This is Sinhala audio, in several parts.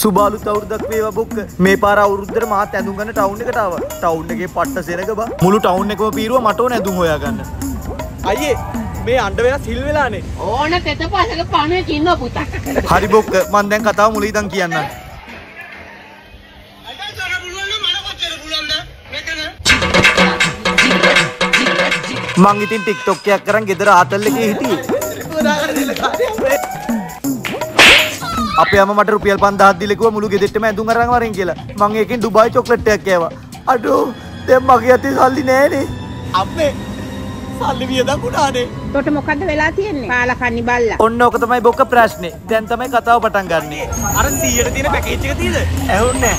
සුබාලුත් අවුරුද්දක් වේවා බොක්ක. මේ පාර අවුරුද්දට මාත් ඇඳුම් ගන්න ටවුන් එකට ආවා. ටවුන් එකේ පට්ට සෙනග බා. මුළු ටවුන් එකම පීරුවා මට ඕන ඇඳුම් හොයාගන්න. අයියේ මේ අඬ වෙලා සිල් වෙලානේ. ඕන තෙත පසක පණේ කින්න පුතා. හරි බොක්ක මං දැන් කතාව මුලින් ඉඳන් කියන්නම්. මං ඉතින් TikTok එකක් කරන් ගෙදර ආතල් එකේ හිටියේ. අපේ අම්මා මට රුපියල් 5000ක් දීලා කිව්වා මුළු ගෙදෙට්ටම ඇඳුම් අරන් වරෙන් කියලා. මං ඒකෙන් ඩුබායි චොක්ලට් එකක් කෑවා. අඩෝ දැන් මගේ අතේ සල්ලි නෑනේ. අම්මේ සල්ලි වියදම් උනානේ. තොට මොකද්ද වෙලා තියෙන්නේ? කාලා කන්නි බල්ලා. ඔන්න ඕක තමයි බොක්ක ප්‍රශ්නේ. දැන් තමයි කතාව පටන් ගන්නෙ. අර 100ට තියෙන පැකේජ් එක තියෙද? ඇහුන්නේ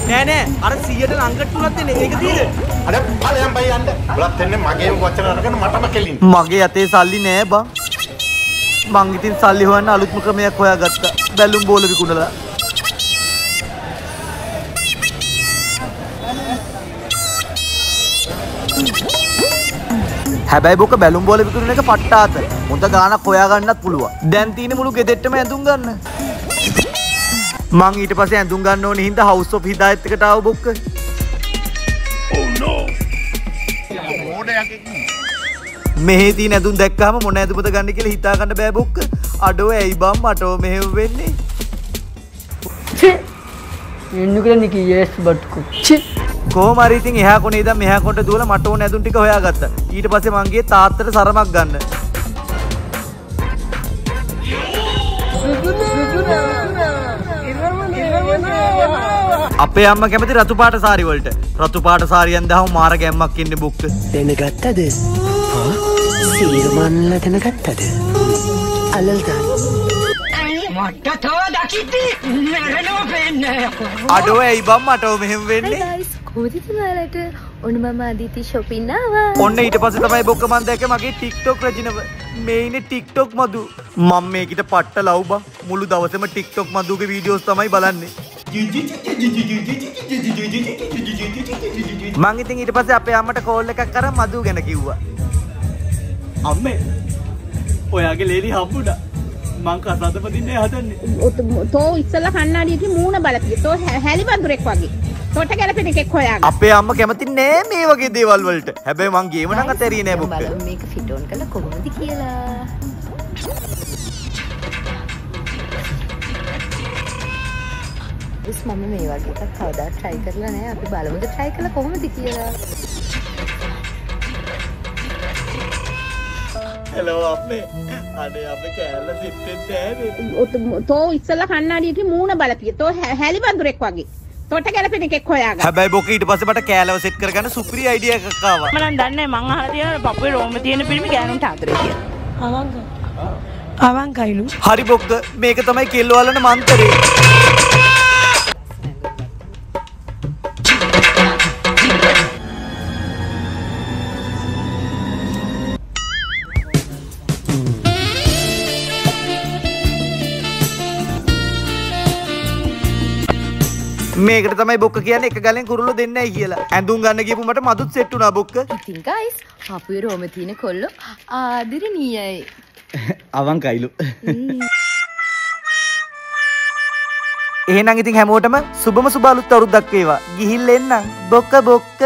නෑ. නෑ අර 100ට නංගට තුනක් තියෙන ඒක තියෙද? අර බලයන් බයි යන්න. බලත් එන්නේ මගේ වචන අරගෙන මටම කෙලින්. මගේ අතේ සල්ලි නෑ බං. මං ඉතින් සල්ලි හොයන්න අලුත්ම ක්‍රමයක් හොයාගත්තා. බැලුම් බෝල විකුණලා. හැබැයි බොක බැලුම් බෝල විකුණන එක පට්ටාත. හොඳ ගාණක් හොයාගන්නත් පුළුවන්. දැන් තියෙන්නේ මුළු ගෙදෙට්ටම ඇඳුම් ගන්න. මං ඊට පස්සේ ඇඳුම් ගන්න ඕනේ හින්දා හවුස් ඔෆ් හිදායත් එකට ආව බොක්ක. Oh no. මෙහි තියෙන ඇඳුම් දැක්කම මොන ඇඳුමද ගන්න කියලා හිතා ගන්න බෑ බොක්ක. අඩෝ ඇයි බම් මටෝ මෙහෙම වෙන්නේ? එන්නු කියලා නිකි yes බට්කු. කොහොම හරි ඉතින් එහා කොනේ ඉඳන් මෙහා කොට දුවලා මට ඕන ඇඳුම් ටික හොයාගත්තා. ඊට පස්සේ මං ගියේ තාත්තට සරමක් ගන්න. අපේ අම්මා කැමති රතු පාට සාරි වලට. රතු පාට සාරියෙන් දැහම මාර ගැම්මක් ඉන්නේ බොක්ක. දැනගත්තද? සීරමන්ලා දැනගත්තද? අලල්දා මට තව දකිද්දි නරනෝ වෙන්නේ. අඩෝ ඇයි බම් මට මෙහෙම වෙන්නේ? කොහොමද ඔයාලට? ඔන්න මම අදිති shopping ආවා. ඔන්න ඊට පස්සේ තමයි බොක්ක මන් දැක්කේ මගේ TikTok රජිනව. මේ ඉන්නේ TikTok මදු. මම මේකිට පට්ට ලව් බා. මුළු දවසේම TikTok මදුගේ වීඩියෝස් තමයි බලන්නේ. මං ඉතින් ඊට පස්සේ අපේ අම්මට කෝල් එකක් කරන් මදු ගැන කිව්වා. අම්මේ ඔයාගේ ලේලි හම්බුණා. මං කසාද පදින්නේ හදන්නේ. තෝ ඉස්සලා කන්නාඩියකින් මූණ බලපිය. තෝ හැලි බඳුරෙක් වගේ. තොට ගැලපෙන එකෙක් හොයාගන්න. අපේ අම්මා කැමති නෑ මේ වගේ දේවල් වලට. හැබැයි මං ගේම නම් අතරියේ නෑ බොක්ක. බලමු මේක ෆිට ඔන් කරලා කොහොමද කියලා. මම මේ වගේ එකක් කවදාවත් try කරලා නෑ. අපි බලමුද try කරලා කොහොමද කියලා. හෙලෝ අපේ. අනේ අපේ කෑල්ල සිටෙන්නේ තෝ ඉස්සලා කන්නාඩියකින් මූණ බලපිය. තෝ හැලි බඳුරෙක් වගේ. තොට ගැලපෙන එකෙක් හොයාගන්න. හැබැයි බොක ඊට පස්සේ මට කෑලව සෙට් කරගන්න සුපිරි අයිඩියා එකක් ආවා. මම නම් දන්නේ මං අහලා තියෙන පපුවේ රෝම තියෙන පිළිමි ගෑනුන්ට ආදරේ කියලා. අවංකයිලු. හරි බොක්ක මේක තමයි කෙල්ලෝ වලන මන්තරේ. මේකට තමයි බොක්ක කියන්නේ එක ගලෙන් කුරුල්ලෝ දෙන්නයි කියලා. ඇඳුම් ගන්න ගියපු මට මදුත් සෙට් වුණා බොක්ක. ඉතින් guys පපුවේ රෝම තියෙන කොල්ලෝ ආදරණීයයි. අවංකයිලු. එහෙනම් ඉතින් හැමෝටම සුබම සුබ අලුත් අවුරුද්දක් වේවා. ගිහිල්ලා එන්නම්. බොක්ක බොක්ක.